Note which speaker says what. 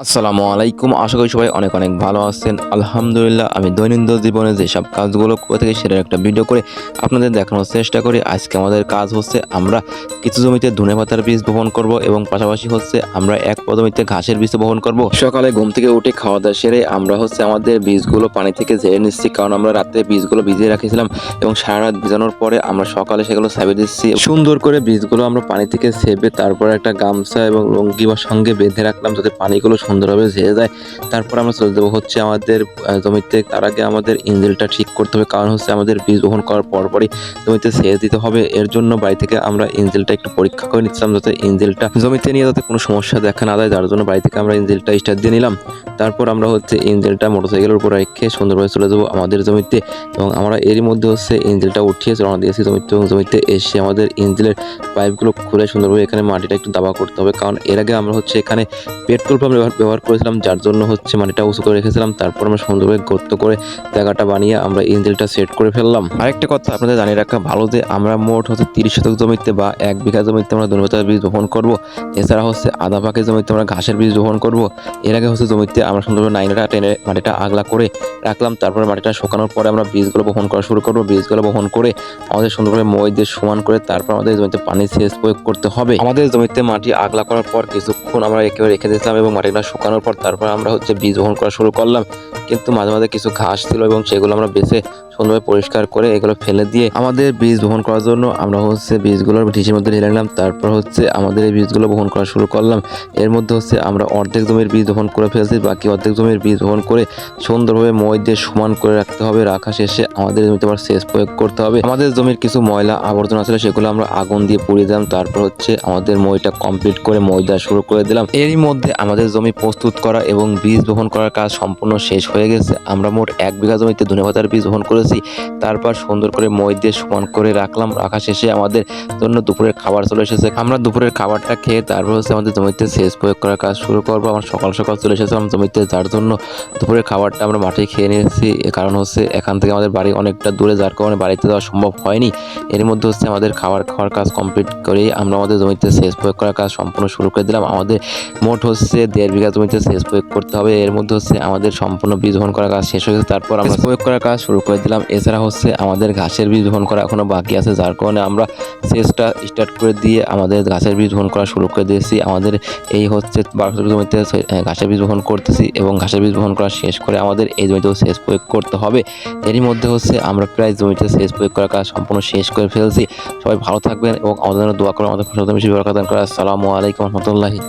Speaker 1: আসসালামু আলাইকুম। আশা করি সবাই অনেক অনেক ভালো আছেন। আলহামদুলিল্লাহ আমি দৈনন্দিন জীবনে যেসব কাজগুলো করে থাকি সেটার একটা ভিডিও করে আপনাদের দেখানোর চেষ্টা করি। আজকে আমাদের কাজ হচ্ছে আমরা কিছু জমিতে ধনেপাতার বীজ বপন করব এবং পাশাপাশি হচ্ছে আমরা এক জমিতে ঘাসের বীজ বপন করব। সকালে ঘুম থেকে উঠে খাওয়া দাওয়া সেরে আমরা হচ্ছে আমাদের বীজগুলো পানি থেকে ঝেড়ে নিচ্ছি, কারণ আমরা রাতে বীজগুলো ভিজিয়ে রাখেছিলাম এবং সারা রাত ভিজানোর পরে আমরা সকালে সেগুলো ছাপিয়ে দিচ্ছি। সুন্দর করে বীজগুলো আমরা পানি থেকে ছেপে তারপরে একটা গামছা এবং লুঙ্গি বা সঙ্গে বেঁধে রাখলাম যাতে পানিগুলো সুন্দরভাবে ঝেড়ে যায়। তারপর আমরা চলে যাবো হচ্ছে আমাদের জমিতে। তার আগে আমাদের ইঞ্জিলটা ঠিক করতে হবে, কারণ হচ্ছে আমাদের বীজ বপন করার পরপরই জমিতে সেচ দিতে হবে। এর জন্য বাড়ি থেকে আমরা ইঞ্জিলটা একটু পরীক্ষা করে নিচ্ছিলাম যাতে ইঞ্জিলটা জমিতে নিয়ে যাতে কোনো সমস্যা দেখা না দেয়, যার জন্য বাড়ি থেকে আমরা ইঞ্জিলটা স্টার্ট দিয়ে নিলাম। তারপর আমরা হচ্ছে ইঞ্জিলটা মোটরসাইকেলের উপর রেখে সুন্দরভাবে চলে যাবো আমাদের জমিতে এবং আমরা এরই মধ্যে হচ্ছে ইঞ্জিলটা উঠিয়ে রওনা দিয়েছি জমিতে এবং জমিতে এসে আমাদের ইঞ্জিলের পাইপগুলো খুলে সুন্দরভাবে এখানে মাটিটা একটু দাবা করতে হবে, কারণ এর আগে আমরা হচ্ছে এখানে পেট্রোল পাম্প ব্যবহার করেছিলাম, যার জন্য হচ্ছে মাটিটা উঁচু করে রেখেছিলাম। তারপর আমরা সুন্দরভাবে গর্ত করে জায়গাটা বানিয়ে আমরা ইঞ্জিলটা সেট করে ফেললাম। আরেকটা কথা আপনাদের জানিয়ে রাখা ভালো যে আমরা মোট হচ্ছে 30 শতক জমিতে বা 1 বিঘা জমিতে আমরা ধনেপাতার বীজ বপন করব। এছাড়া হচ্ছে আধা পাকের জমিতে আমরা ঘাসের বীজ বপন করব। এর আগে হচ্ছে জমিতে আমরা সুন্দরভাবে নাইনাটা টেনে মাটিটা আগলা করে রাখলাম। তারপর মাটিটা শুকানোর পরে আমরা বীজগুলো বপন করা শুরু করব। বীজগুলো বপন করে আমাদের সুন্দরভাবে মই দিয়ে সমান করে তারপর আমাদের জমিতে পানি সেচ প্রয়োগ করতে হবে। আমাদের জমিতে মাটি আগলা করার পর কিছুক্ষণ আমরা একেবারে রেখে দিয়েছিলাম এবং মাটিটা শুকানোর পর তারপর আমরা হচ্ছে বীজ বপন করা শুরু করলাম। কিন্তু মাঝে মাঝে কিছু ঘাস ছিল এবং সেগুলো আমরা বেছে সুন্দরভাবে পরিষ্কার করে এগুলো ফেলে দিয়ে আমাদের বীজ বপন করার জন্য আমরা হচ্ছে বীজগুলোর ঢিসির মধ্যে ঢেলে নিলাম। তারপর হচ্ছে আমাদের এই বীজগুলো বপন করা শুরু করলাম। এর মধ্যে হচ্ছে আমরা অর্ধেক জমির বীজ বপন করে ফেলছি, বাকি অর্ধেক জমির বীজ বপন করে সুন্দরভাবে মই দিয়ে সমান করে রাখতে হবে। রাখা শেষে আমাদের জমিতে আবার সেচ প্রয়োগ করতে হবে। আমাদের জমির কিছু ময়লা আবর্জনা ছিল সেগুলো আমরা আগুন দিয়ে পুড়িয়ে দিলাম। তারপর হচ্ছে আমাদের মইটা কমপ্লিট করে মই দেওয়া শুরু করে দিলাম। এরই মধ্যে আমাদের জমি প্রস্তুত করা এবং বীজ বপন করার কাজ সম্পূর্ণ শেষ হয়ে গেছে। আমরা মোট 1 বিঘা জমিতে ধনেপাতার বীজ বপন করেছি। তারপর সুন্দর করে মই দিয়ে সমান করে রাখলাম। রাখা শেষে আমাদের জন্য দুপুরের খাবার চলে এসেছে। আমরা দুপুরের খাবারটা খেয়ে তারপর হচ্ছে আমাদের জমিতে সেচ প্রয়োগ করার কাজ শুরু করবো। আমরা সকাল সকাল চলে এসেছিলাম জমিতে, যার জন্য দুপুরের খাবারটা আমরা মাঠে খেয়ে নিয়েছি। কারণ হচ্ছে এখান থেকে আমাদের বাড়ি অনেকটা দূরে, যার কারণে বাড়িতে যাওয়া সম্ভব হয়নি। এর মধ্যে হচ্ছে আমাদের খাওয়ার কাজ কমপ্লিট করেই আমরা আমাদের জমিতে সেচ প্রয়োগ করার কাজ সম্পূর্ণ শুরু করে দিলাম। আমাদের মোট হচ্ছে 1.5 বিঘা জমিতে সেচ প্রয়োগ করতে হবে। এর মধ্যে হচ্ছে আমাদের সম্পূর্ণ বীজ বপন করার কাজ শেষ হয়েছে, তারপর আমরা প্রয়োগ করার কাজ শুরু করে দিলাম। এছাড়া হচ্ছে আমাদের ঘাসের বীজ বপন করা এখনো বাকি আছে, যার কারণে আমরা সেচটা স্টার্ট করে দিয়ে আমাদের ঘাসের বীজ বপন করা শুরু করে দিয়েছি। আমাদের এই হচ্ছে 12 শতক জমিতে ঘাসের বীজ বপন করতেছি এবং ঘাসের বীজ বপন করা শেষ করে আমাদের এই জমিতেও সেচ প্রয়োগ করতে হবে। এরই মধ্যে হচ্ছে আমরা প্রায় জমিতে সেচ প্রয়োগ করার কাজ সম্পূর্ণ শেষ করে ফেলছি। সবাই ভালো থাকবেন এবং আমাদের জন্য দোয়া করে আমাদের ফসল বেশি বরকত দান করে। আসসালামু আলাইকুম রহমতুল্লাহি।